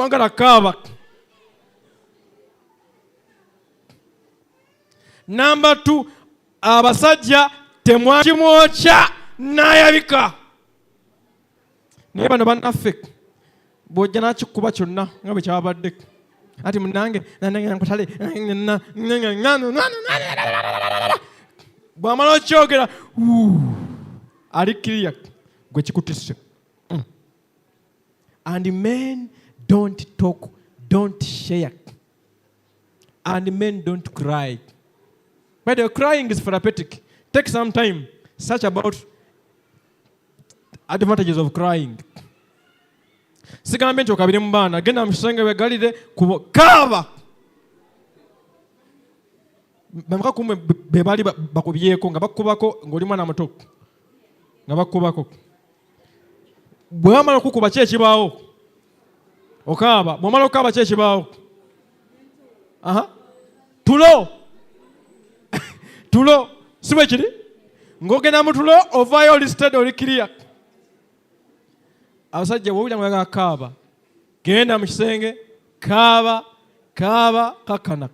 temwagala kaaba. Number 2, abasajja temwakimwokya n'ayabika. Naye bano bannaffe bw'ojja n'akikuba kyonna nga bwe kyabadde. Ati munange nkutale bw'amala okyogera ali kiriya gwe kikutisse. And men don't talk, don't share. And men don't cry. But the crying is therapeutic. Take some time, search about advantages of crying. Sigambe nti okabire mu baana genda mu kisenge wegalire kaaba. Bamaka kumwe be bali bakubyeko nga bakubako ng'oli mwana muto nga bakubako. Bwe wamala okukuba ki ekibaawo? Okaaba. Bw'omala okukaaba ki ekibaawo? Tulo. Si bwe kiri? Ng'ogenda mu tulo ovaayo oli steady oli clear. Abasajja bw'owulira nga kaaba, genda mu kisenge, kaaba, kakana.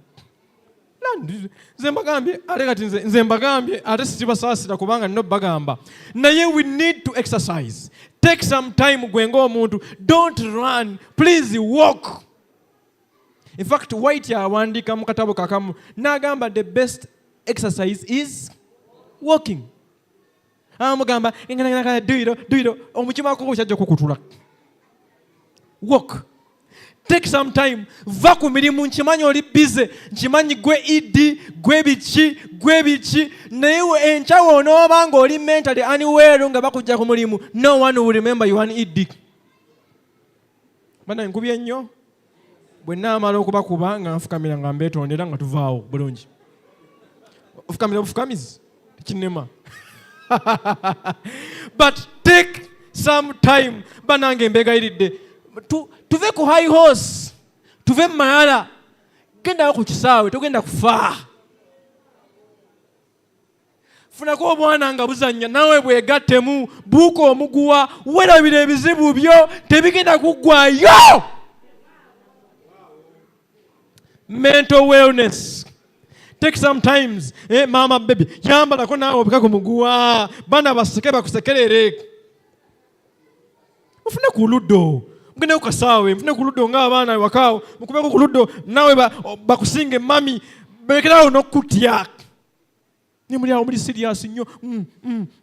Nze mbagambye ate sikibasaasira kubanga nino bagamba. Naye we need to exercise. Take some time gwe ng'omuntu. Don't run. Please walk. In fact, White yawandiika mu katabo kakamu n'agamba the best exercise is walking. Amugamba do omukima ko kyajja kukutula. Walk. Take some time. Va ku mirimu nkimanyi oli busy. Nkimanyi gwe idi, gwe biki. Naye enkyawo onoobanga oli mentally unwell nga bakujja ku mulimu. No one will remember you an idi. Bana nkubye nnyo. Bwe naamala okubakuba nga nfukamira nga mbeetondera nga tuvaawo bulungi. Ofukamira obufukamizi kinema. But take some time. Banange mbegayiridde. Tuve ku high horse. Tuve mayala. Genda ku kisaawe togenda kufa. Funako obwana nga buzannya nawe bwegattemu buuka omuguwa werabira ebizibu byo tebigenda kuggwayo. Mental wellness. Take some times. Mama baby yambalako naawe obika ku muguwa bana baseke bakusekerere. Ufune ku luddo. Mugende ku kasaawe mfune ku luddo ng'abaana ewakaawo mukubeko ku luddo nawe bakusinge mami beekerawo n'okutya. Ni muli awo muli serious nnyo.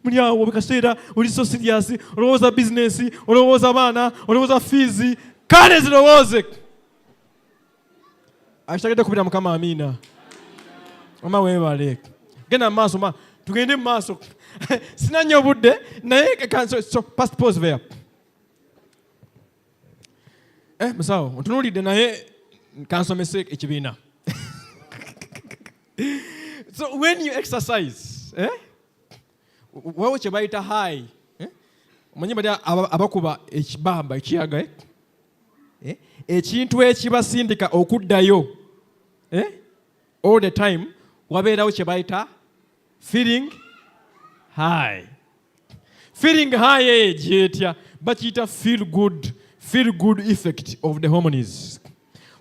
Muli awo bikaseera oli so serious. Olowooza business, olowooza baana, olowooza fees. Kale zirowooze. Ashitagedde kubira Mukama amiina. Mama weebale. Genda mu maaso tugende mu maaso. Sina nnyo budde naye so past pause there. Musawo ontunuulidde naye kansomese ekibiina. So when you exercise, wawo kye bayita high. Omanyi bali abakuba ekibamba ekiyaga. Ekintu ekibasindika okuddayo. All the time wabeerawo kye bayita feeling high. Feeling high gyetya bakiyita feel good effect of the hormones.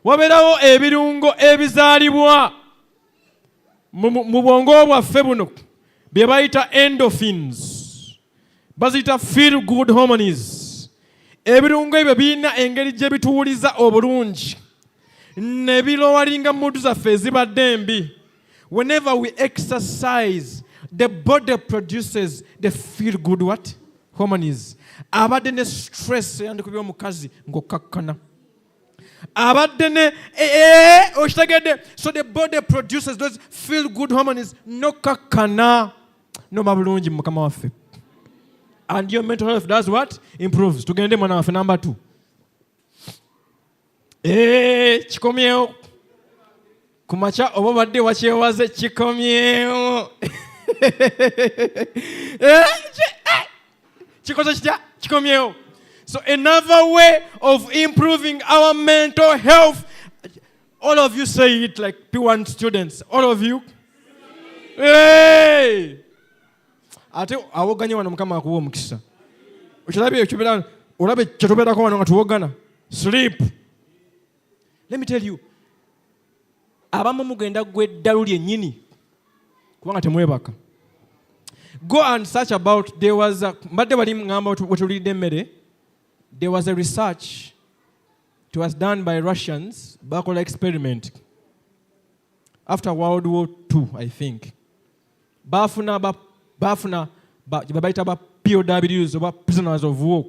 Wabeerawo ebirungo ebizaalibwa mu bwongo bwaffe buno bye bayita endorphins. Baziyita feel good hormones. Ebirungo ebyo birina engeri gye bituwuliza obulungi ne birowalinga mmudu zaffe ezibadde embi. Whenever we exercise, the body produces the feel good what? Hormones. Abadde ne stress yandikubye omukazi ng'okkakkana. Abadde ne okitegedde. So the body produces those feel good hormones n'okkakkana. Noma bulungi mu Mukama waffe. And your mental health does what? Improves. Tugende mwana waffe number 2. Kikomyewo. Kumacha oba badde wakyewaze kikomyewo. Kikoze kitya? Kikomyewo. So another way of improving our mental health. All of you say it like P1 students. All of you. Hey! Ate awoganye wano Mukama akuwa omukisa. Okirabye ekibera olabe kyetobeerako wano nga tuwogana. Sleep. Let me tell you, abamu mugenda gwe eddalu lyennyini kubanga temwebaka. Go and search about, there was a, mbadde bali ngamba wetulidde emmere, there was a research, it was done by Russians, bakola experiment after World War II, I think. Bafuna babayita ba POWs oba prisoners of war.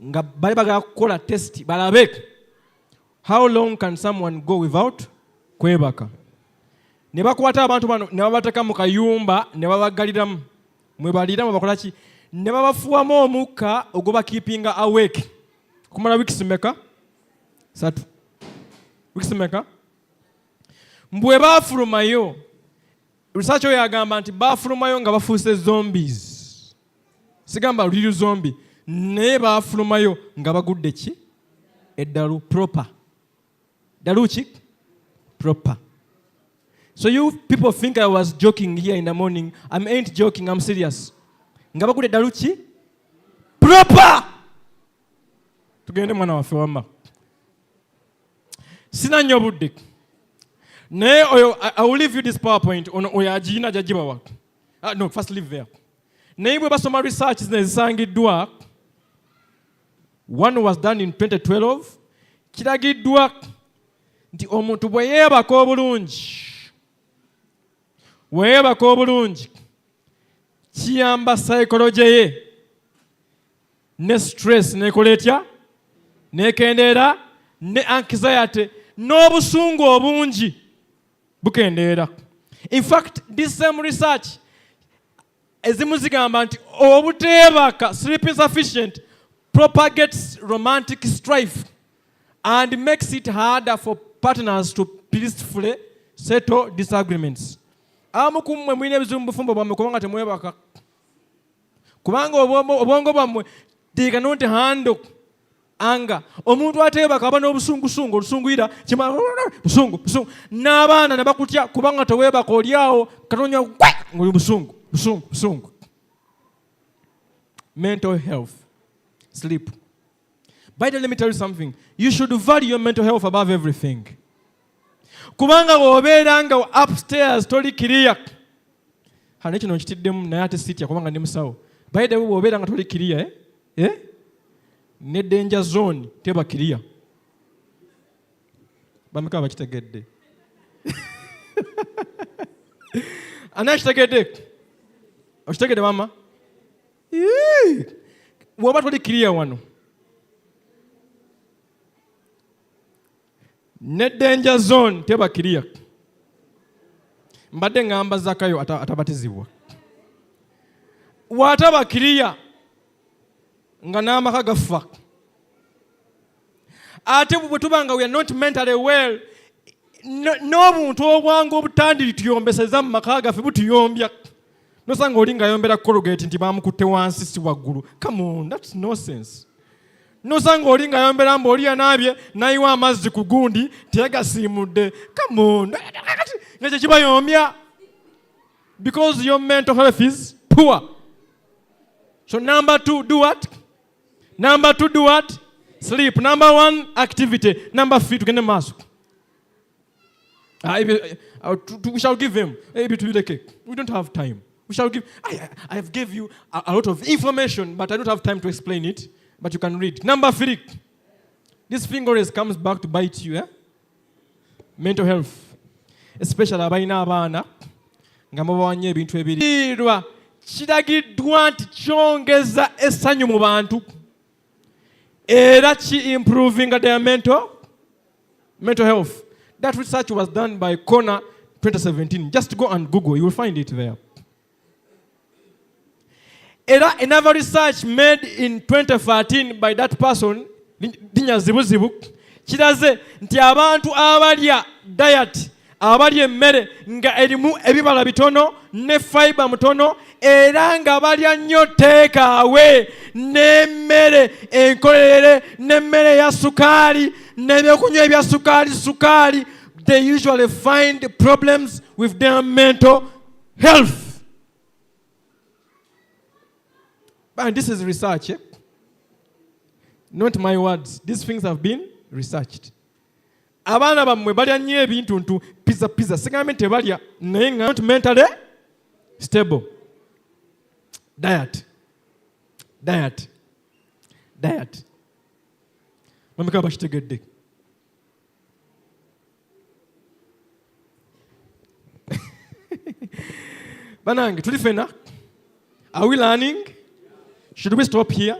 Nga bali bagala kukola test balabe how long can someone go without kwebaka. Ne bakwata abantu bano ne babateka mu kayumba ne babagaliramu mwe balira bakola ki ne babafuwamu omukka ogoba keeping awake kumala weeks meka 3 weeks meka mbwe bafulumayo. Research oyo yagamba nti bafulumayo nga bafuuse zombies, sigamba luli zombi, naye bafulumayo nga bagudde ki eddalu proper. Dalu ki proper. So you people think I was joking here in the morning. I ain't joking, I'm serious. Nga bagudde eddalu ki proper. Tugende mwana waffe wamma. Sina nnyo budde. Naye oyo, I will leave you this PowerPoint on oyo agiina gyagibawa. No, first leave there. Naye bwe basoma research zisangiddwa, one was done in 2012, kiragiddwa nti omuntu bwe yeebaka obulungi, kiyamba psychology ye, ne stress nekola etya, nekendeera, ne anxiety, n'obusungu obungi bukendeera. In fact, this same research ezimu zigamba nti obuteebaka, sleep insufficient, propagates romantic strife and makes it harder for partners to peacefully settle disagreements. Amu kumwe mwine ebizibu mu bufumbo bwammwe kubanga temwebaka. Kubanga obwongo bwammwe they cannot handle anger. Omuntu ateebaka aba n'obusungusungu, olusunguyira kimala busungu. N'abaana ne bakutya kubanga teweebaka oli awo katonya ng'oli busungu. Mental health. Sleep. By the way, let me tell you something. You should value your mental health above everything. Kubanga bw'obeera nga upstairs toli kiriya. Hane kino nkitiddemu naye ate sitya kubanga ndi musawo. By the way, bw'obeera nga toli kiriya, ne danger zone teba kiriya. Bameka bakitegedde. Anakitegedde. Okitegedde mama? Bw'oba toli kiriya wano. Ne danger zone teba kiriya. Mbadde ngamba Zakayo atabatizibwa. Wataba kiriya nga n'amaka gafa. Ate bwe tubanga we are not mentally well, n'obuntu obwangu obutandiri tuyombeseza mu maka gaffe butuyombya. Nosanga oli ng'ayombera Colgate nti baamukutte wansi si waggulu. Come on, that's nonsense. Nosanga oli ng'ayombera mbu oli yanaabye n'ayiwa amazzi ku gundi teyagasiimudde. Come on, nga kye kibayombya. Because your mental health is poor. So number 2, do what? Number 2, do what? Sleep. Number 1, activity. Number 3, tugende maaso. We shall give him maybe to the cake. We don't have time. We shall give. I have gave you a lot of information, but I don't have time to explain it. But you can read. Number 3. This thing always comes back to bite you. Mental health. Especially abalina abaana nga mubawanye ebintu ebiri. Kiragiddwa nti kyongeza essanyu mu bantu. Era ki improving their mental health. That research was done by Connor 2017. Just go and Google, you will find it there. Era another research made in 2013 by that person, Dinya Zibuzibu, kiraze nti abantu abalya diet, abalya emmere nga erimu ebibala bitono ne fiber mutono era nga balya nnyo take away n'emmere enkolerere n'emmere ya sukaali n'ebyokunywa ebya sukaali, they usually find problems with their mental health. But this is research, not my words. These things have been researched. abaana bammwe balya nnyo ebintu pizza sigambe tebalya naye nga not mentally stable. Diet. Mameka bakitegedde. Banange tuli fena. Are we learning? Should we stop here?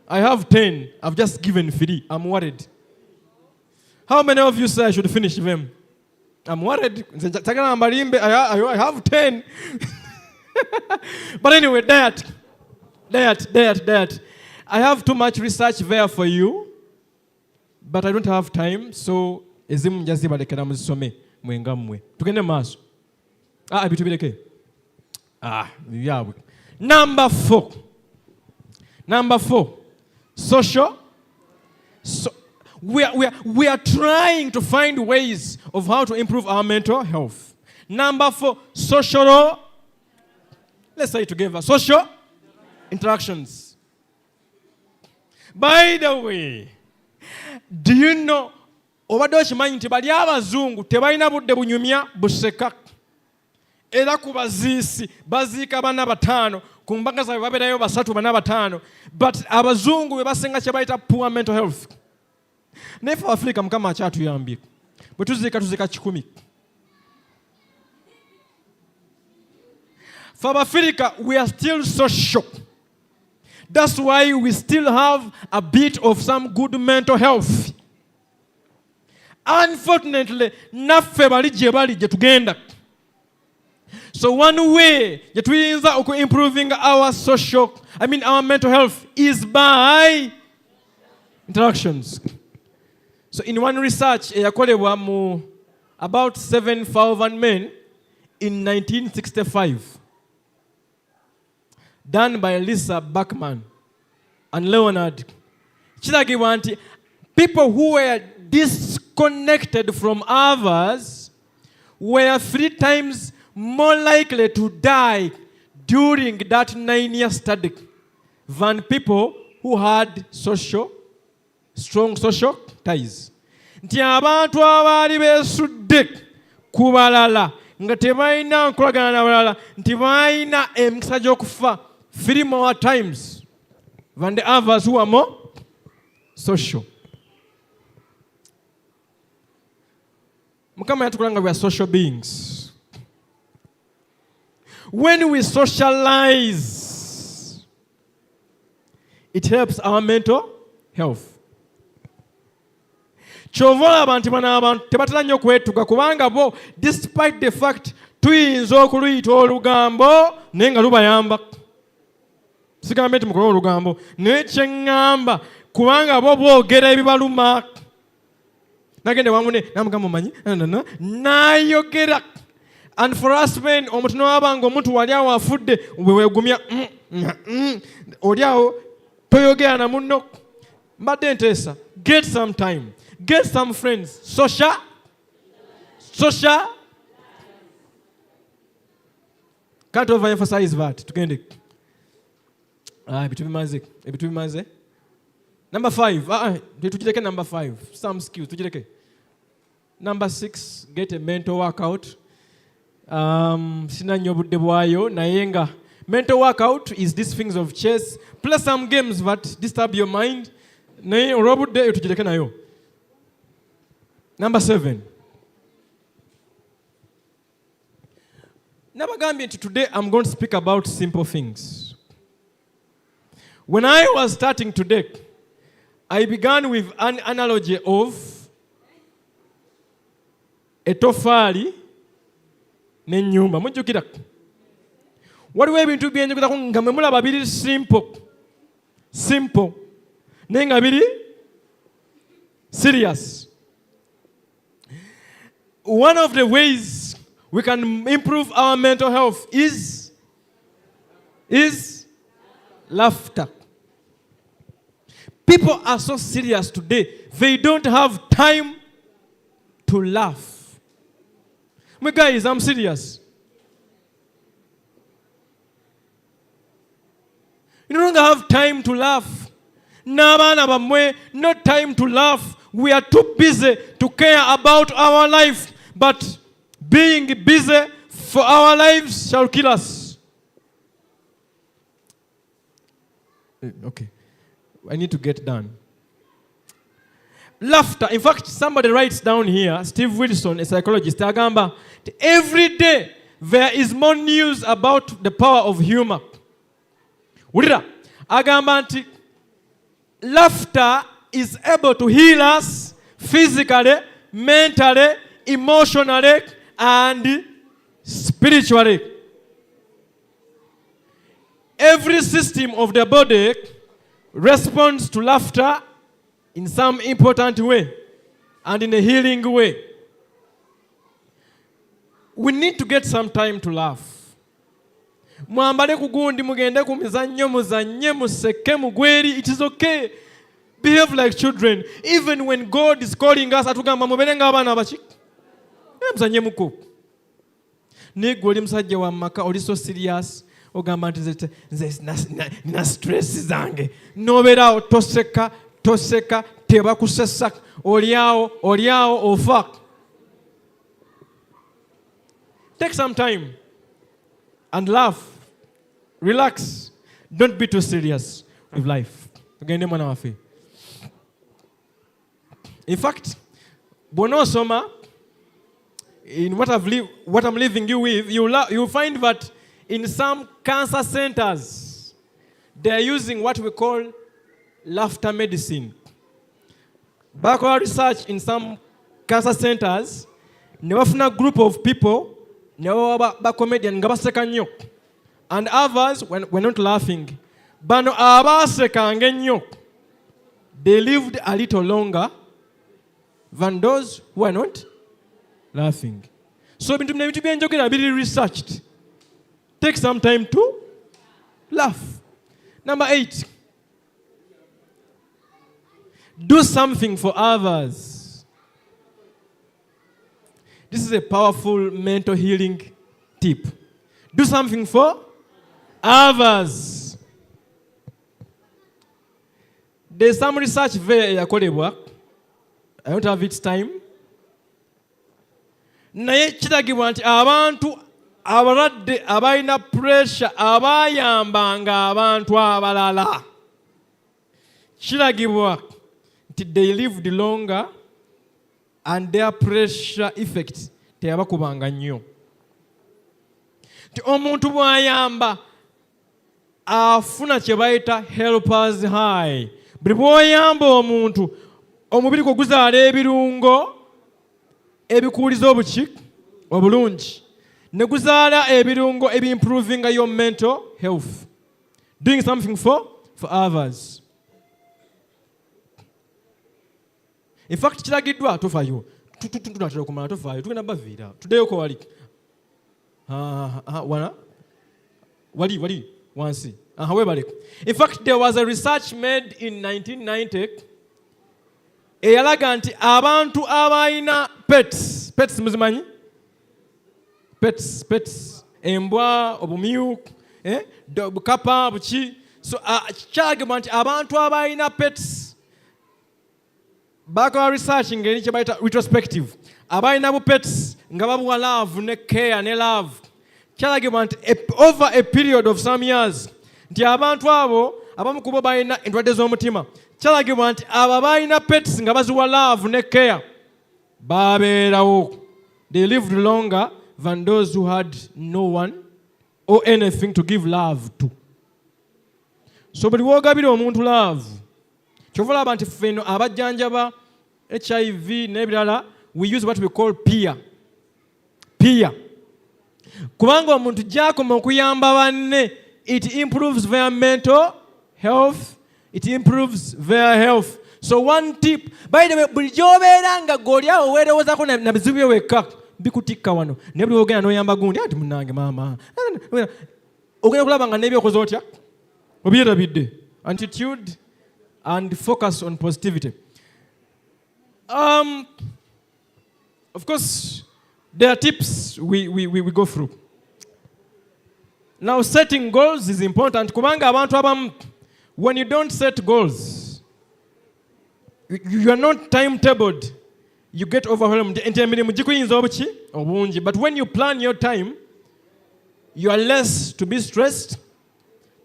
I have 10. I've just given 3. I'm worried. How many of you say I should finish them? I'm worried. I have 10. But anyway, diet. I have too much research there for you, but I don't have time, so ezimu njazibalekera muzisome mwengamwe. Tugende maaso. Ebitu bireke. Byabwe. Number 4. Social. We are trying to find ways of how to improve our mental health. Number 4, social. Let's say it together. Social interactions. By the way, do you know obadde okimanyi nti bali abazungu tebalina budde bunyumya buseka era ku baziisi baziika bana bataano ku mbaga zaabwe babeerayo 3 bana bataano, but abazungu be basinga kye bayita poor mental health. Naye ffe Africa Mukama akyatuyambye bwe tuziika 100. For Africa, we are still social. That's why we still have a bit of some good mental health. Unfortunately, naffe bali gye tugenda. So one way that we are improving our our mental health is by interactions. So in one research, about 7,000 men in 1965, done by Lisa Bachman and Leonard, people who were disconnected from others were 3 times more likely to die during that 9-year study than people who had strong social ties. Nti abantu abaali beesudde ku balala nga tebalina nkolagana na balala nti balina emikisa gy'okufa 3 more times than the others who are more social. Mukama yatukola nga we are social beings. When we socialize, it helps our mental health. Kyova abantu tebatera nnyo kwetuga kubanga bo despite the fact tuyinza okuluyita olugambo naye nga lubayamba. Sigambe nti mukola olugambo naye kyeŋŋamba kubanga bo boogera ebibaluma. Nagende wamune namugamba omanyi nayogera. And for us men, omuntu n'abanga omuntu wali awo afudde weegumya oli awo toyogera na munno. Mbadde nteesa, get some time. Get some friends. Social. Can't overemphasize that. Tugende. Ebitu bimaze. Number 5. Tujireke number 5. Some skills. Tujireke. Number 6. Get a mental workout. Sina nnyo budde bwayo naye nga mental workout is these things of chess. Play some games that disturb your mind. Naye olw'obudde tujireke nayo. Number 7. Nabagambye nti today I'm going to speak about simple things. When I was starting today, I began with an analogy of etofaali n'ennyumba. Mujjukira waliwo ebintu byenjogezako nga mwe mulaba biri simple naye nga biri serious. One of the ways we can improve our mental health is laughter. People are so serious today, they don't have time to laugh. My guys, I'm serious. You no longer have time to laugh. N'abaana bammwe, no time to laugh. we are too busy to care about our life, but being busy for our lives shall kill us. Okay, I need to get done. Laughter. In fact, somebody writes down here, Steve Wilson, a psychologist, agamba, every day there is more news about the power of humor. Ulira, agamba nti laughter is able to heal us physically, mentally, emotionally, and spiritually. Every system of the body responds to laughter in some important way and in a healing way. We need to get some time to laugh. Mwambale kugundi mugende kumizannyo muzannye museke mugweri. It is okay. Behave like children. Even when God is calling us, atugamba muberenga abana abaki. Muzannye muko. Ni goli musajja wa maka oli so serious. Ogamba nti nina stress zange. Nobera toseka teba kusesa oliao ofa. Take some time and laugh. Relax. Don't be too serious with life. In fact, Bonosoma, in what I'm leaving you with, you'll find that in some cancer centers, they are using what we call laughter medicine. Backward research in some cancer centers, a group of people, comedian, and others were not laughing. But they lived a little longer than those who are not laughing. So, be researched. Take some time to laugh. Number 8. Do something for others. This is a powerful mental healing tip. Do something for others. There's some research there. I don't have its time. Naye kitagibwa nti abantu abalwadde abalina pressure abayambanga abantu abalala kiragibwa nti they lived longer and their pressure effect teyabakubanga nnyo. Nti omuntu bw'ayamba afuna kye bayita helpers high. Buli bw'oyamba omuntu omubiri gwe guzaala ebirungo ebikuuliza obuki obulungi ne guzaala ebirungo ebi-improving your mental health. Doing something for others. In fact, kiragiddwa tofayo. Tunatera okumala tofayo. Tugenda baviira. Tuddeyoko wali. Wana? Wali. Wansi. Webale. In fact, there was a research made in 1990 eyalaga nti abantu abalina pets muzimanyi? Pets, embwa, obumyu, bukapa, buki. So, kyagamba nti abantu abalina pets, bakaba researching ngeri kye bayita retrospective. Abalina bu pets nga babuwa love ne care ne love. Kyagamba nti over a period of some years, nti abantu abo abamu kubo balina endwadde z'omutima. Kyalagibwa nti abo balina pets nga baziwa love ne care babeerawo. They lived longer than those who had no one or anything to give love to. So buli wogabira omuntu love. Kyova olaba nti ffe eno abajjanjaba HIV n'ebirala, we use what we call peer. Kubanga omuntu gy'akoma okuyamba banne, it improves their mental health. It improves their health. So one tip, by the way, buli gy'obeera nga goli awo weerowoozako na bizibu byo wekka bikutikka wano. Naye buli wogenda n'oyamba gundi ati munnange maama. Ogenda kulaba nga n'ebyokoze otya? Obyerabidde. Attitude and focus on positivity. Of course, there are tips we go through. Now, setting goals is important. Kubanga abantu abamu, when you don't set goals, You are not timetabled. You get overwhelmed. But when you plan your time, you are less to be stressed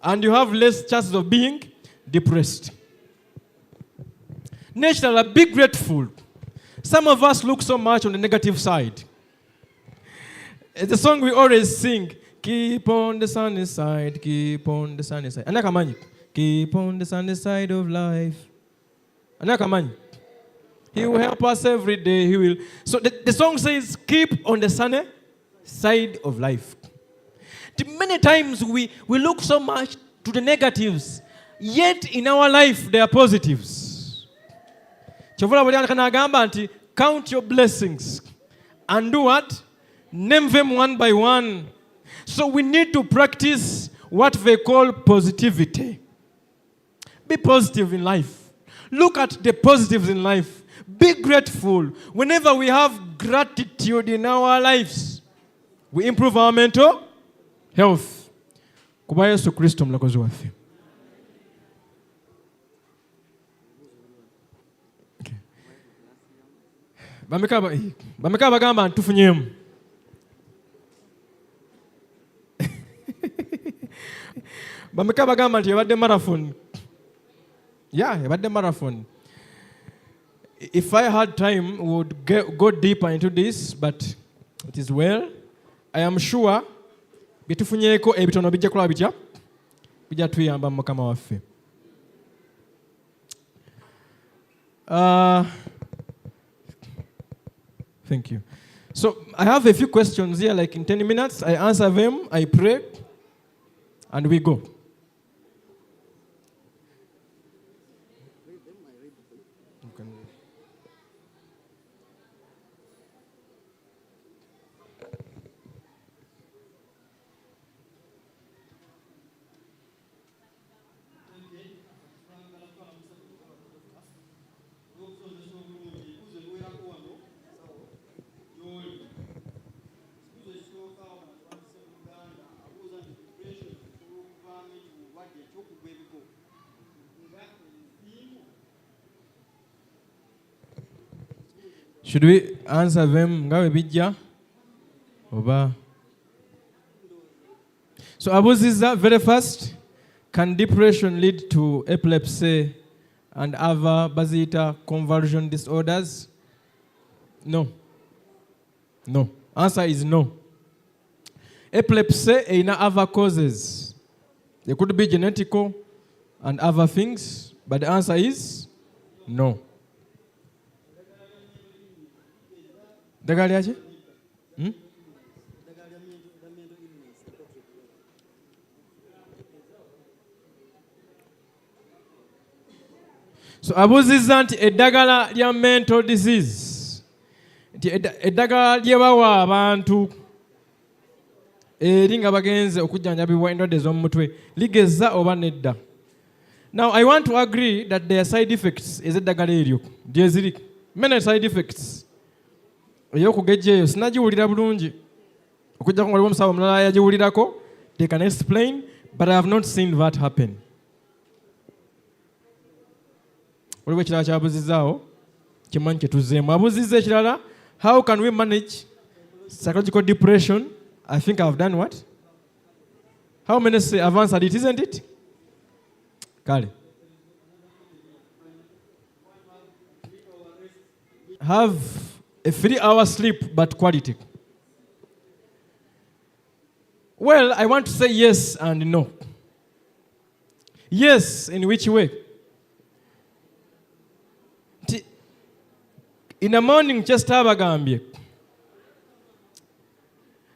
and you have less chances of being depressed. Naturally, be grateful. Some of us look so much on the negative side. It's a song we always sing. Keep on the sunny side, keep on the sunny side. Keep on the sunny side of life. He will help us every day. He will. So the song says, keep on the sunny side of life. Many times we look so much to the negatives, yet in our life there are positives. Count your blessings and do what? Name them one by one. So we need to practice what they call positivity. Be positive in life. Look at the positives in life. Be grateful. Whenever we have gratitude in our lives, we improve our mental health. Kuba Yesu Kristo mlokozi waffe. Bameka bagamba ntufunyemu. Bameka bagamba nti yabadde marathon. Yeah, yabadde marathon. If I had time, we would go deeper into this, but it is well. I am sure bitufunyeeko ebitono bijja kulaba bitya bijja tuyamba mu Mukama waffe. Thank you. So I have a few questions here, like in 10 minutes. I answer them, I pray, and we go. Should we answer them ngawe bijja? Oba. So abuziza very fast. Can depression lead to epilepsy and other bazita conversion disorders? No. No. Answer is no. Epilepsy ina other causes. They could be genetical and other things, but the answer is no. Dagali aje? So abuziza nti eddagala lya mental disease. Nti eddagala lyebawa abantu eri nga bagenze okujjanjabibwa endwadde z'omutwe ligeza oba nedda. Now I want to agree that there are side effects ez'eddagala eryo. Gye ziri. Many side effects. Ey'okugejja eyo sinagiwulira bulungi. Okujjako waliwo omusawo omulala yagiwulirako. They can explain, but I have not seen that happen. Waliwo ekirala kyabuzizaawo kimanyi kyetuzzeemu. Abuzizza ekirala, how can we manage psychological depression? I think I've done what? How many say I've answered it, isn't it? Kale. Have a 3-hour sleep, but quality. Well, I want to say yes and no. Yes, in which way? In the morning, just have a gambie.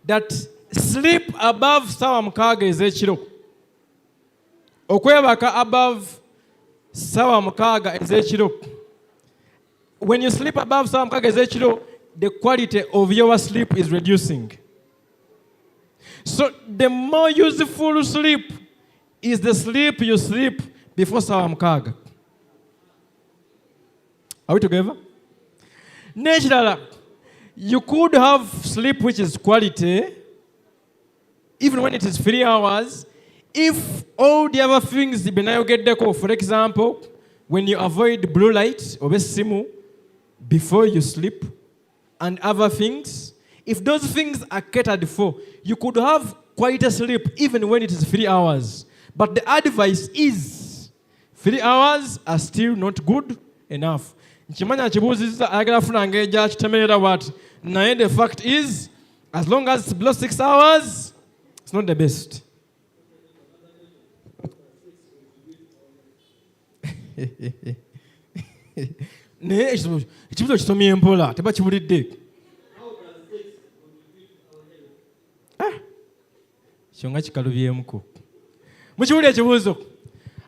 That sleep above sawa mukaaga ez'ekiro. Okwebaka above sawa mukaaga ez'ekiro. When you sleep above sawa mukaaga ez'ekiro, the quality of your sleep is reducing. So the more useful sleep is the sleep you sleep before sawa mukaaga. Are we together? Naturally, you could have sleep which is quality, even when it is 3 hours, if all the other things, for example, when you avoid blue light, obesimu, before you sleep, and other things, if those things are catered for, you could have quite a sleep even when it is 3 hours. But the advice is 3 hours are still not good enough. The fact is, as long as it's below 6 hours, it's not the best. Ekibuzo kisomye mpola tebakiwulidde. Kyonga kikalubyemuko. Mukiwulira ekibuuzo.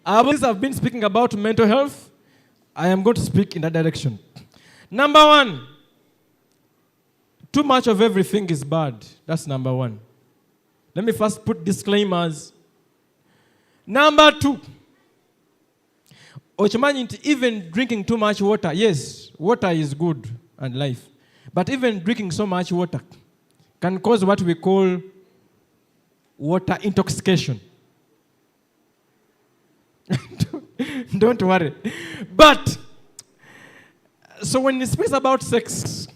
Others have been speaking about mental health. I am going to speak in that direction. Number 1. Too much of everything is bad. That's number 1. Let me first put disclaimers. Number 2. Ochimanyi, even drinking too much water, yes, water is good and life. But even drinking so much water can cause what we call water intoxication. Don't worry. But, so when it speaks about sex,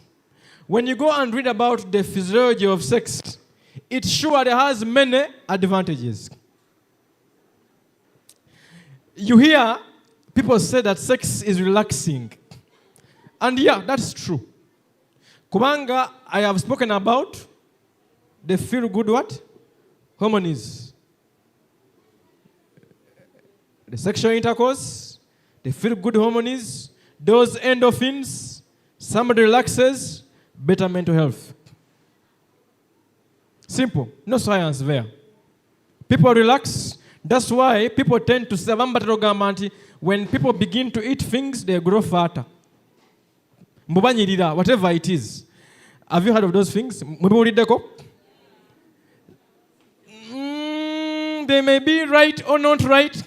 when you go and read about the physiology of sex, it surely has many advantages. You hear people say that sex is relaxing. And yeah, that's true. Kubanga, I have spoken about the feel-good what? Hormones. The sexual intercourse, the feel-good hormones, those endorphins, somebody relaxes, better mental health. Simple. No science there. People relax. That's why people tend to say, when people begin to eat things, they grow fatter. Whatever it is. Have you heard of those things? They may be right or not right,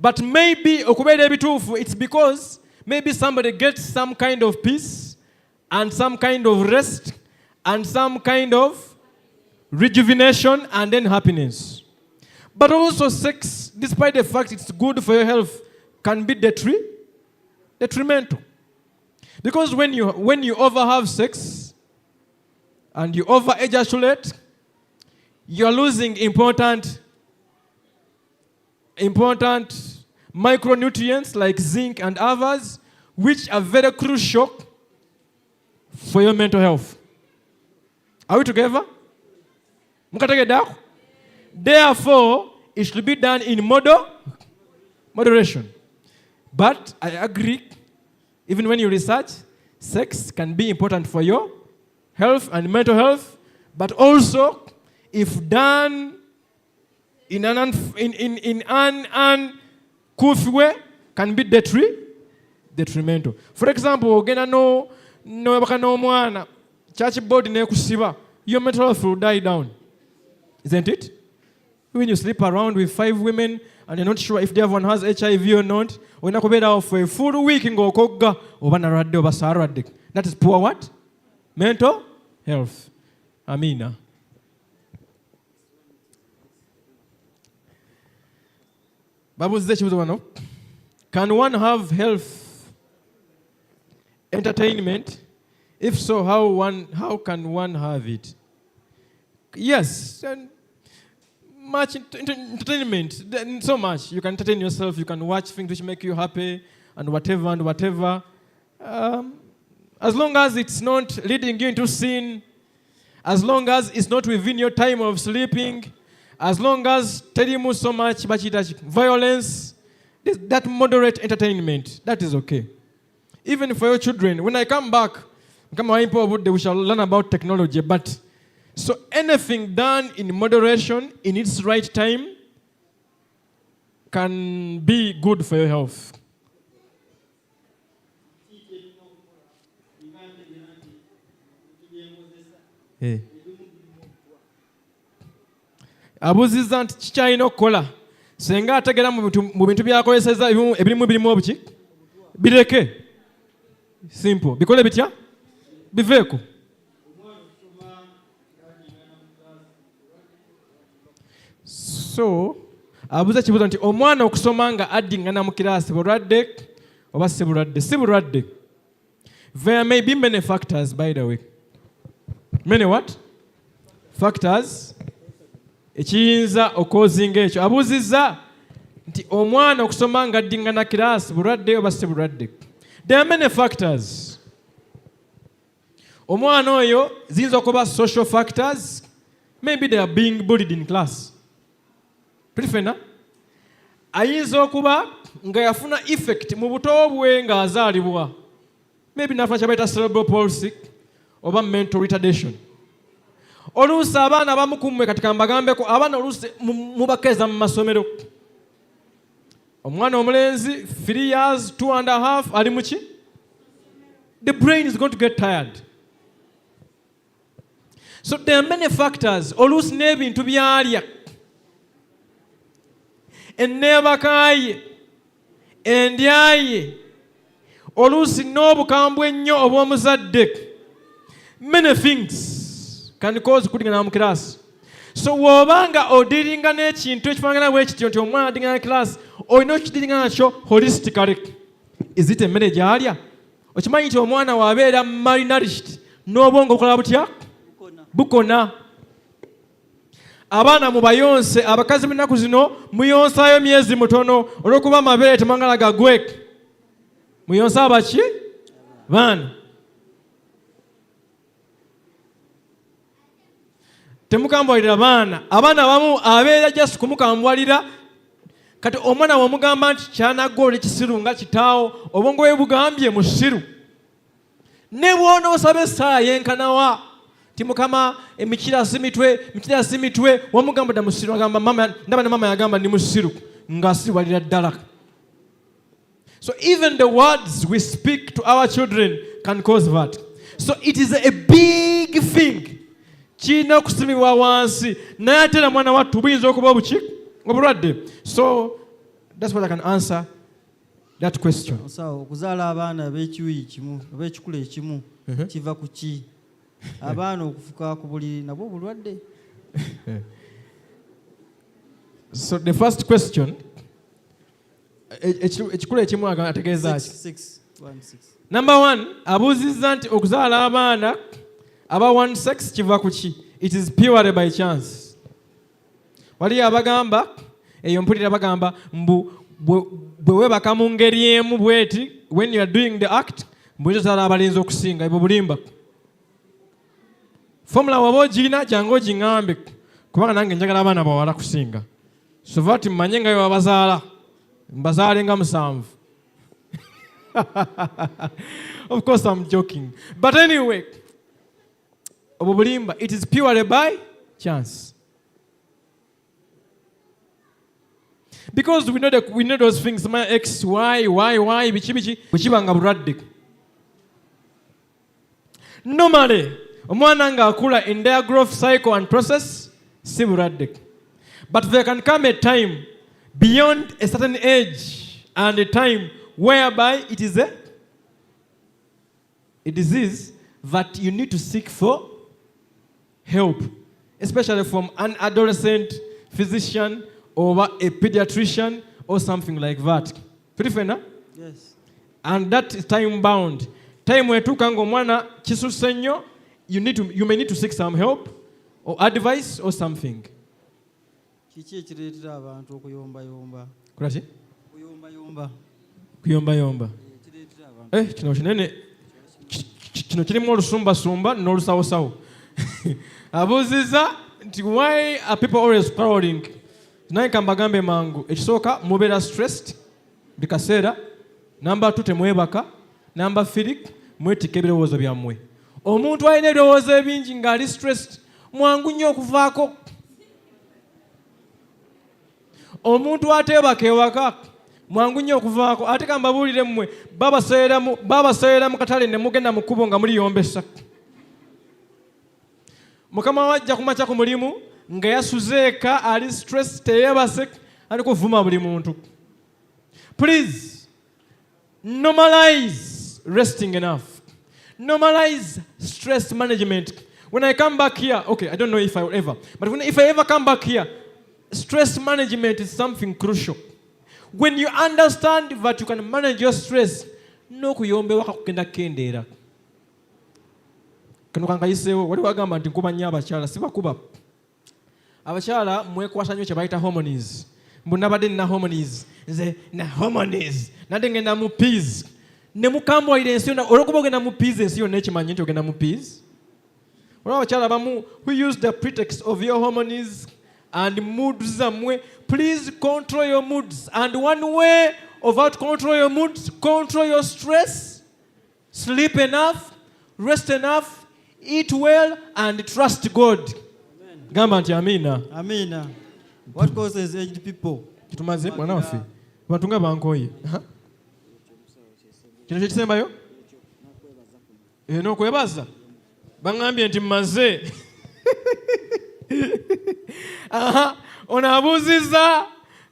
but maybe it's because maybe somebody gets some kind of peace and some kind of rest and some kind of rejuvenation and then happiness. But also sex, despite the fact it's good for your health, can be detrimental. Because when you over-have sex and you over-ejaculate, you're losing important micronutrients like zinc and others, which are very crucial for your mental health. Are we together? Therefore, it should be done in moderation. But I agree, even when you research, sex can be important for your health and mental health, but also, if done in an uncouth way, can be detrimental. For example, no mwana, church body nekusiba, your mental health will die down. Isn't it? When you sleep around with 5 women and you're not sure if the other one has HIV or not, when you go for a full week, that is poor what? Mental health. Amina. Can one have health entertainment? If so, how can one have it? Yes, and much entertainment, so much. You can entertain yourself, you can watch things which make you happy, and whatever. As long as it's not leading you into sin, as long as it's not within your time of sleeping, as long as telling you so much violence, that moderate entertainment, that is okay. Even for your children, when I come back, we shall learn about technology, but so anything done in moderation, in its right time, can be good for your health. Hey. Abuziza nti kikyalina okukola senga ategera mu bintu byakozeseza ebirimu obuki bireke simple bikole bitya biveeko. So abuza kibuzo nti omwana okusoma nga addingana mu kiraasi bulwadde oba si bulwadde. There may be many factors, by the way. Many what? Factors. Ekiyinza okoozinga ekyo. Abuuzizza nti omwana okusoma nga addingana kiraasi bulwadde oba si bulwadde. There are many factors. Omwana oyo ziyinza okuba social factors. Maybe they are being bullied in class. Pretty fair, ayinza okuba nga yafuna effect mu buto bwe nga azaalibwa. Maybe nafuna kyabaita cerebral palsy oba mental retardation. Oluusi abaana abamu kummwe katika mbagambeko abaana oluusi mubakeeza mu masomero. Omwana omulenzi 3 years, 2.5 ali muki? The brain is going to get tired. So there are many factors. Oluusi n'ebintu byalya. Enneebaka ye, endya ye, oluusi n'obukambwe ennyo obw'omuzadde. Many things can cause kuddingana mu class. So w'obanga odiringa n'ekintu ekifaanana bwe kityo nti omwana addingana class, olina okidiringa nakyo holistically. Is it emmere gy'alya? Okimanyi nti omwana w'abeera malnourished n'obwongo bukola butya? Bukona. Abaana mubayonse, abakazi b'ennaku zino muyonsaayo myezi mutono olw'okuba amabeere temwagala gagweke. Muyonse abaki? Baana. Temukambwalira baana. Abaana abamu abeera just kumukambwalira. Kati omwana w'omugamba nti kyanaggwa ekisiru nga kitaawo, obwongo bwe bugambye musiru. Ne bw'onoosaba essaawa yenkanawa. Timukama emikira si mitwe wamugamba da musiru agamba mama ndaba na mama yagamba ni musiru ngasibalira ddala. So even the words we speak to our children can cause that. So it is a big thing. Kina kusimibwa wansi naye ate na mwana wattu buyinza okuba obulwadde. So that's what I can answer that question. So okuzaala abaana ab'ekiwuyi kimu ab'ekikula ekimu kiva ku ki? Abaana okufuka ku buliri nabwo bulwadde. So the first question, ekikula ekimu ategeeza ki? Number 1, abuuzizza nti okuzaala abaana aba one sex kiva ku ki? It is purely by chance. Wali abagamba eyo mpulira bagamba mbu bwe webaka mu ngeri emu bweti when you are doing the act mbuyinza ozaala abalenzi okusinga ebyo bulimba. Formula waba ogirina jangu ogiŋŋambe kubanga nange njagala abaana bawala kusinga. So that mmanye nga babazaala mbazaale nga 7. Of course I'm joking. But anyway, obwo bulimba. It is purely by chance. Because we know those things, my X, Y, bichi, bwekibanga bulwadde. Normally, omwana nga akula in their growth cycle and process, si bulwadde. But there can come a time beyond a certain age and a time whereby it is a disease that you need to seek for help, especially from an adolescent physician or a pediatrician or something like that. Pretty fair, no? Yes. And that is time bound. Time wetuuka ng'omwana kisusse nnyo, you may need to seek some help or advice or something. Kiki ekireetera abantu okuyombayomba? Kulaki? Kuyombayomba. Kino kinene. Kino kirimu olusumbasumba n'olusawosawo. Abuuzizza nti why are people always quarreling? Naye kambagambe mangu. Ekisooka mubeera stressed buli kaseera. Number 2 temwebaka. Number 3 mwetikka ebirowoozo byammwe. Omuntu alina ebirowoozo ebingi ng'ali stressed mwangu nnyo okuvaako. Omuntu ateebaka ewaka mwangu nnyo okuvaako. Ate kambabuulire mmwe babaseera mu katale ne mugenda mu kkubo nga muliyombesa. Mukama wajja kumakya ku mulimu nga yasuze eka ali stress teyeebase ali kuvuma buli muntu. Please normalize resting enough. Normalize stress management. When I come back here, okay, I don't know if I will ever, but if I ever come back here, stress management is something crucial. When you understand that you can manage your stress, no kuyombe waka kugenda kendeera. Kano kankayiseewo wali wagamba nti nkuba nnyo abakyala sibakuba. Abakyala mwekwasa nnyo kye bayita hormones. Mbu nabadde nina hormones. Nze na hormones. Nadde ngenda mu peas. Ne mukambwalira ensi yonna olwokuba ogenda mu peas ensi yonna ekimanyi nti ogenda mu peas. Olwo abakyala bamu who use the pretext of your hormones and moods zamwe. Please control your moods. And one way of how to control your moods, control your stress, sleep enough, rest enough, eat well, and trust God. Amen. Gamba nti amina. Amina. What causes aged people? Kitumaze mwana waffe. Abantu nga bankoye. Kino kye kisembayo? N'okwebaza. Bangambye nti mmaze. Ono abuuzizza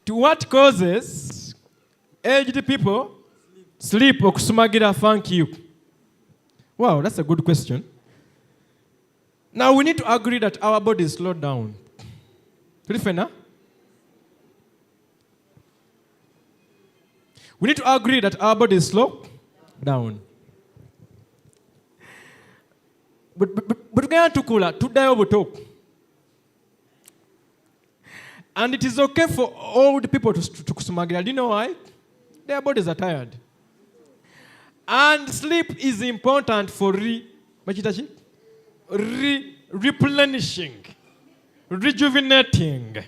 to what causes aged people sleep okusumagira. Thank you. Wow, that's a good question. Now we need to agree that our body is slowed down. Tulifena? We need to agree that our body is slowed down. But tugenda tukula tuddayo buto. And it is okay for old people to kusumagira. Do you know why? Their bodies are tired. And sleep is important for replenishing, rejuvenating.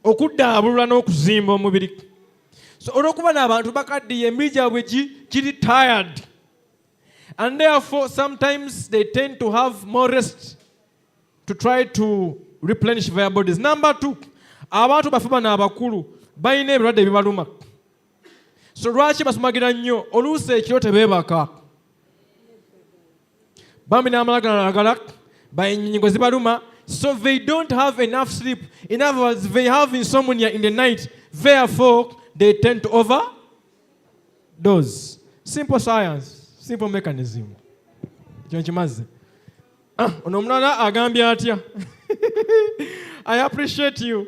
Okudaabulula n'okuzimba omubiri. So olwokuba n'abantu bakaddiye emibiri gyabwe giri tired. And therefore sometimes they tend to have more rest to try to replenish their bodies. Number 2, abantu bafuba n'abakulu balina ebirwadde ebibaluma. So lwaki basumagira nnyo? Oluusi ekiro tebeebaka. Bambi n'amalagala bayinyingo zibaluma. So they don't have enough sleep. In other words, they have insomnia in the night. Therefore, they tend to overdose. Simple science, simple mechanism. Kino kimaze. Ono omulala agambye atya? I appreciate you.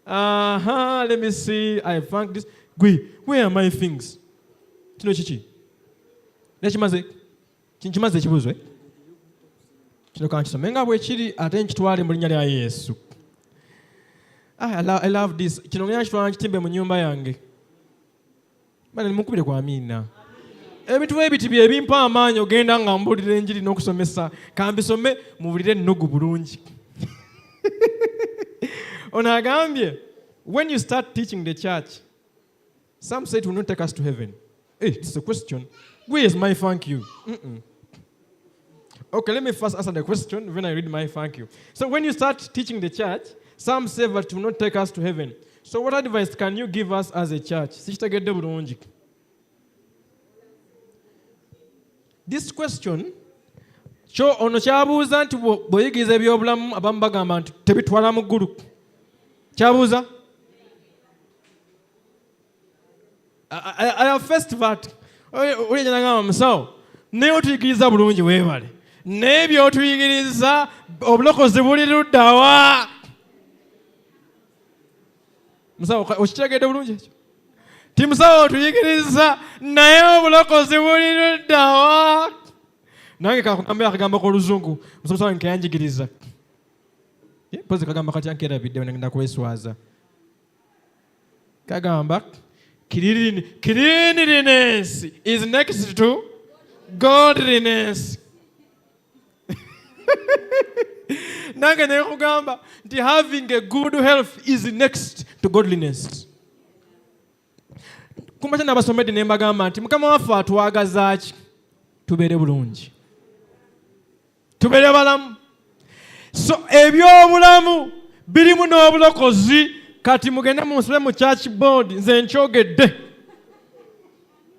Let me see. I thank this. Where are my things? Kino kiki? Nekimaze? Kimaze ekibuuzo? Kino kankisome nga bwe kiri ate nkitwale mu linnya lya Yesu. I love this. Kino ngenda nkitwala nkitimbe mu nnyumba yange. Bana nimukubire kwa amina. Ebintu ebiti bye bimpa amaanyi ogenda nga mbulira enjiri n'okusomesa. Kambisome mubulire ennugu bulungi. Ono agambye, when you start teaching the church, some say it will not take us to heaven. Hey, this is a question. Where is my thank you? Okay, let me first answer the question, then I read my thank you. So when you start teaching the church, some say that it will not take us to heaven. So what advice can you give us as a church? This question, ono kyabuuza nti bw'oyigiriza ebyobulamu abamu bagamba nti tebitwala mu ggulu. Kyabuuza? I have faced that. Oli nagamba musawo, naye otuyigiriza bulungi weebale. Naye by'otuyigiriza obulokozi buli luddawa. Musawo okitegedde bulungi ekyo? Ti musawo otuyigiriza naye obulokozi buli luddawa. Nange kakugambira akagambo k'oluzungu musawo nkeyanjigiriza. Pozi kagamba kati ankerabidde ngenda kweswaza. Kagamba cleanliness is next to godliness. Nange nekugamba nti having a good health is next to godliness. Kumbate n'abasomedde ne mbagamba nti Mukama waffe atwagaza ki? Tubeere bulungi. Tubeere balamu. So ebyobulamu birimu n'obulokozi. Kati mugende munsule mu church board nze nkyogedde.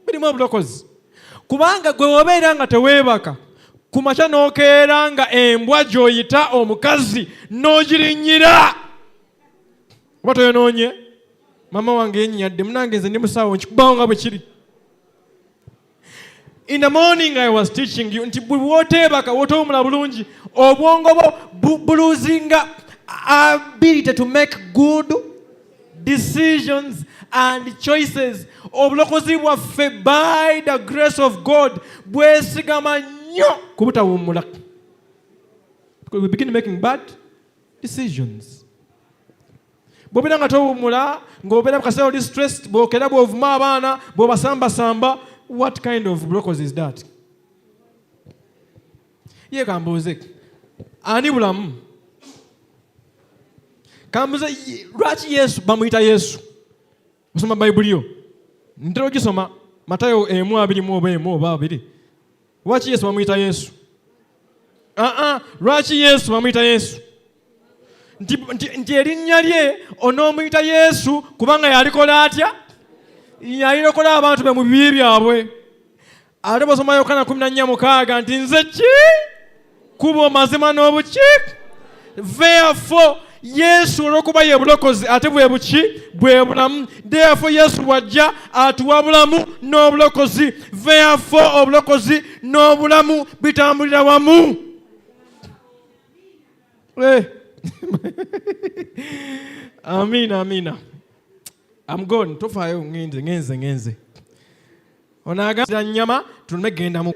Birimu obulokozi. Kubanga gwe wobeera nga teweebaka, kumakya n'okeera nga embwa gy'oyita omukazi n'ogirinnyira. Oba toyonoonye? Mama wange yennyadde, munange nze ndi musawo nkikubawo nga bwe kiri. In the morning I was teaching you nti buli wooteebaka wootowumula bulungi obwongo bwo buluzinga ability to make good decisions and choices. Obulokozi bwaffe by the grace of God bwesigama nnyo ku butawummula. Because we begin making bad decisions. Bw'obeera nga towummula, ng'obeera mu kaseera oli stressed, bw'okera bw'ovuma abaana, bw'obasambasamba, what kind of bulokozi is that? Ye kambuuze, ani bulamu? Kambuuze, lwaki Yesu bamuyita Yesu? Osoma Bayibuli yo. Ntera ogisoma Matayo 1:1 Lwaki Yesu bamuyita Yesu? Lwaki Yesu bamuyita Yesu? Nti erinnya lye onoomuyita Yesu kubanga yalikola atya? Yalirokola abantu be mu bibi byabwe. Ate bw'osoma Yokaana 14:6 nti nze ki? Kuba mazima n'obuki? Therefore, Yesu olw'okuba ye bulokozi ate bwe buki? Bwe bulamu. Therefore, Yesu wajja atuwa bulamu n'obulokozi. Therefore, obulokozi n'obulamu bitambulira wamu. Amina. I'm gone. Tofaayo ngenze. Onagamba nnyama tulume genda mu.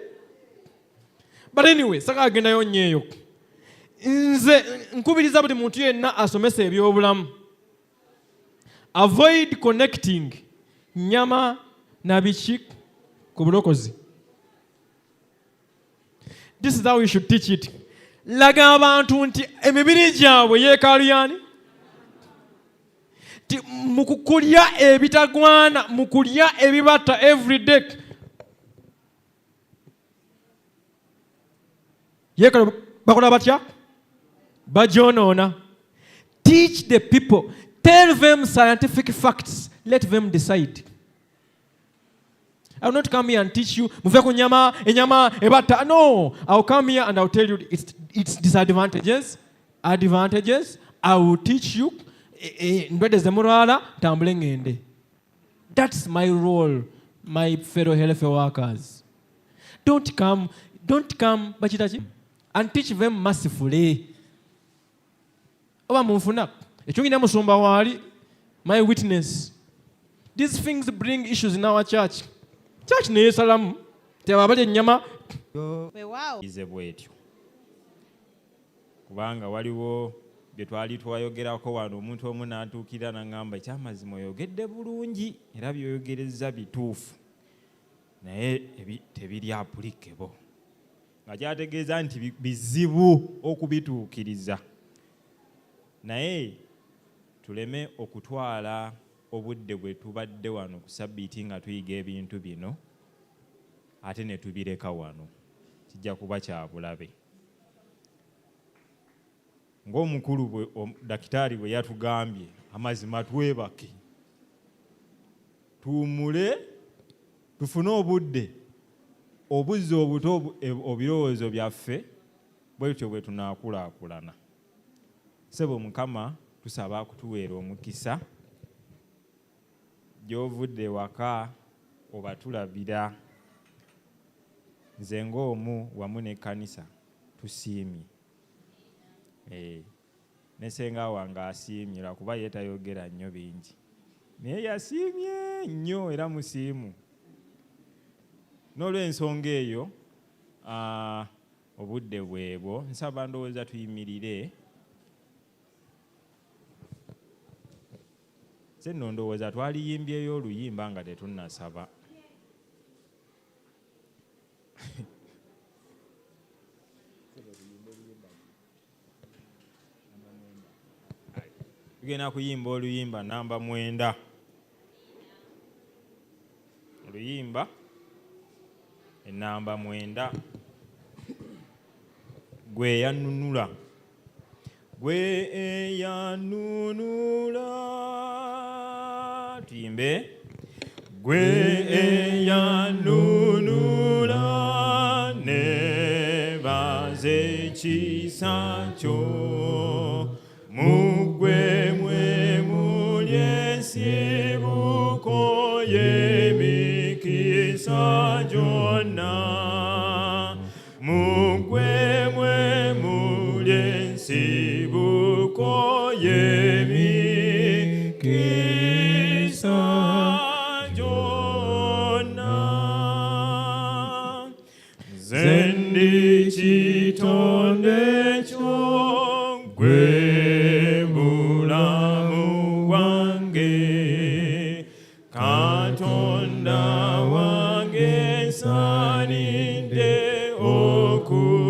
But anyway, saka agendayo nnyo. Nze nkubiriza buli muntu yenna asomesa ebyobulamu. Avoid connecting nnyama na biki ku bulokozi. This is how we should teach it. Laga abantu nti emibiri gyabwe yeekaalu yani? Mukukulya ebitagwana, mukulya ebibata every day. Yeekaalu bakola batya? Bajonoona. Teach the people. Tell them scientific facts. Let them decide. I will not come here and teach you, muve ku nyama, enyama, ebata. No. I will come here and I will tell you its disadvantages, advantages. I will teach you. That's my role, my fellow health workers. Don't come, and teach them mercifully. My witness. These things bring issues in our church. Church ne salamu. Tewabale nyama. Ize bwetyo. Kubanga waliwo bye twali twayogerako wano omuntu omu n'atuukira n'aŋŋamba ekyamazima oyogedde bulungi era byoyogereza bituufu naye tebiri applicable. Nga kyategeeza nti bizibu okubituukiriza. Naye tuleme okutwala obudde bwe tubadde wano ku Sabbiiti nga tuyiga ebintu bino ate ne tubireka wano. Kijja kuba kya bulabe. Ng'omukulu dakitaari bwe yatugambye amazima twebake. Tuwummule tufune obudde obuzza obuto ebirowoozo byaffe bwetyo bwe tunaakulaakulana. Ssebo Mukama tusaba kutuweera omukisa. Gy'ovudde waka obatulabira. Nze ng'omu wamu n'ekkanisa tusiimye. Ne ssenga wange asiimye lwakuba ye tayogera nnyo bingi. Naye yasiimye nnyo era musiimu. N'olw'ensonga eyo obudde bwebwo nsaba ndowooza tuyimirire. Nze nno ndowooza twaliyimbyeyo oluyimba nga tetunnasaba. Tugenda kuyimba oluyimba namba 9. Oluyimba enamba 9. Gwe yanunula. Gwe yanunula. Tuyimbe. Gwe yanunula ne baze kisa kyo. Mugwe mwe mulyesibuko yemikisa gyonna. Mugwe mwe mulyesibuko yemikisa ekitonde kyo gwe bulamu bwange Katonda wange nsaanidde okukusutanga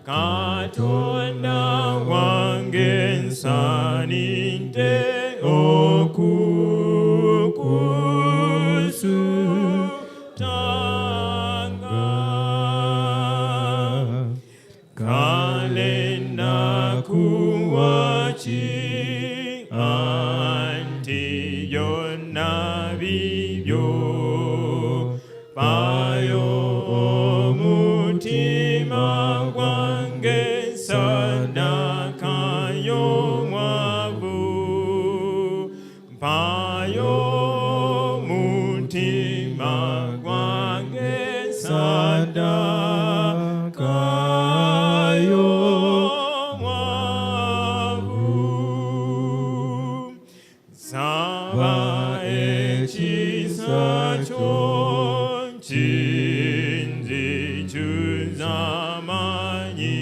Katonda wange nsaanidde okukusutanga kale nakuwa ki anti byonna bibyo payo omutima gwange sadaka y'omwavu payo omutima gwange sadaka y'omwavu saba ekisa kyo kinzijuza amaanyi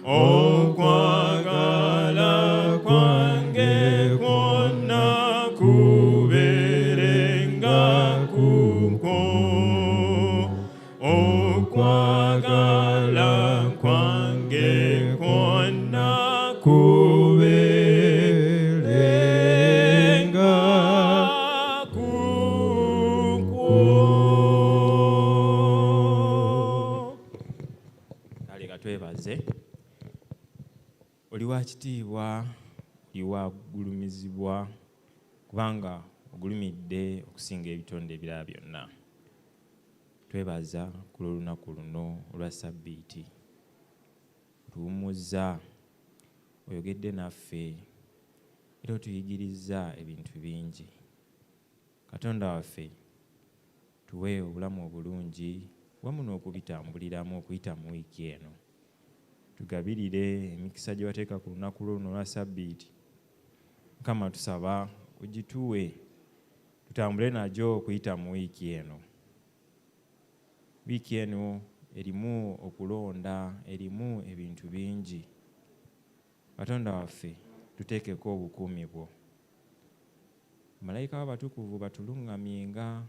okwagala kwange kwonna kubeerenga kukwo okwagala kwange kwonna kubeerenga kukwo. Kale katwebaze oli wa kitiibwa oli wagulumizibwa kubanga ogulumidde okusinga ebitonde ebirala byonna. Twebaza ku lunaku luno olwa Sabbiiti tuwummuzza oyogedde naffe era otuyigiriza ebintu bingi. Katonda waffe tuwe obulamu obulungi wamu n'okubitambuliramu okuyita mu wiiki eno. Tugabirire emikisa gye wateeka ku lunaku luno olwa Sabbiiti. Mukama tusaba ogituwe tutambule nagyo okuyita mu wiiki eno. Wiiki eno erimu okulonda, erimu ebintu bingi. Katonda waffe tuteekeko obukuumi bwo. Malayika w'abatukuvu batuluŋŋamyenga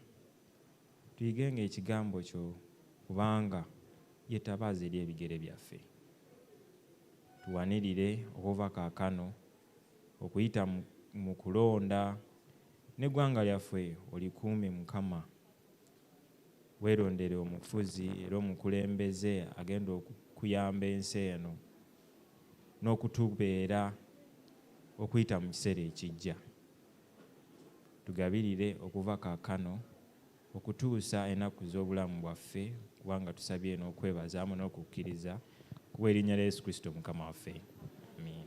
tuyigenga ekigambo kyo kubanga yetabaaza eri ebigere byaffe. Tuwanirire okuva kaakano okuyita mu kulonda n'eggwanga lyaffe olikuume Mukama. Weerondere omufuzi era omukulembeze agenda okuyamba ensi eno n'okutubeera okuyita mu kiseera ekijja. Tugabirire okuva kaakano okutuusa ennaku z'obulamu bwaffe kubanga tusabye n'okwebazaamu n'okukkiriza kuba erinnya lya Yesu Kristo Mukama waffe. Amiina.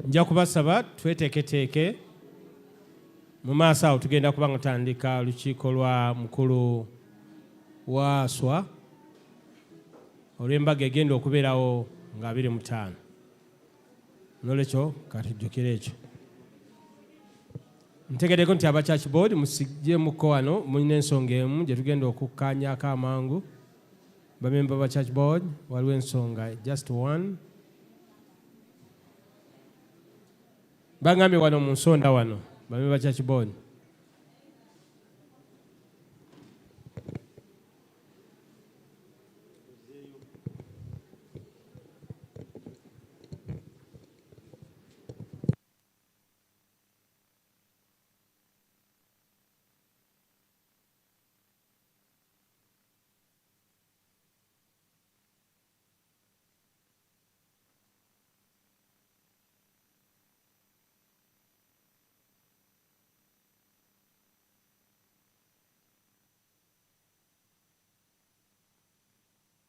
Nja kubasaba tweteeketeeke mu maaso awo tugenda kubanga tutandika olukiiko lwa mukulu wa Aswa olw'embaga egenda okubeerawo nga 25. Nolwekyo katujjukire ekyo. Ntegeddeko nti aba Church Board musigyemukko wano mulina ensonga emu gye tugenda okukkaanyaako amangu. Bamemba ba Church Board waliwo ensonga just one. Bangambye wano mu nsonda wano bamemba ba Church Board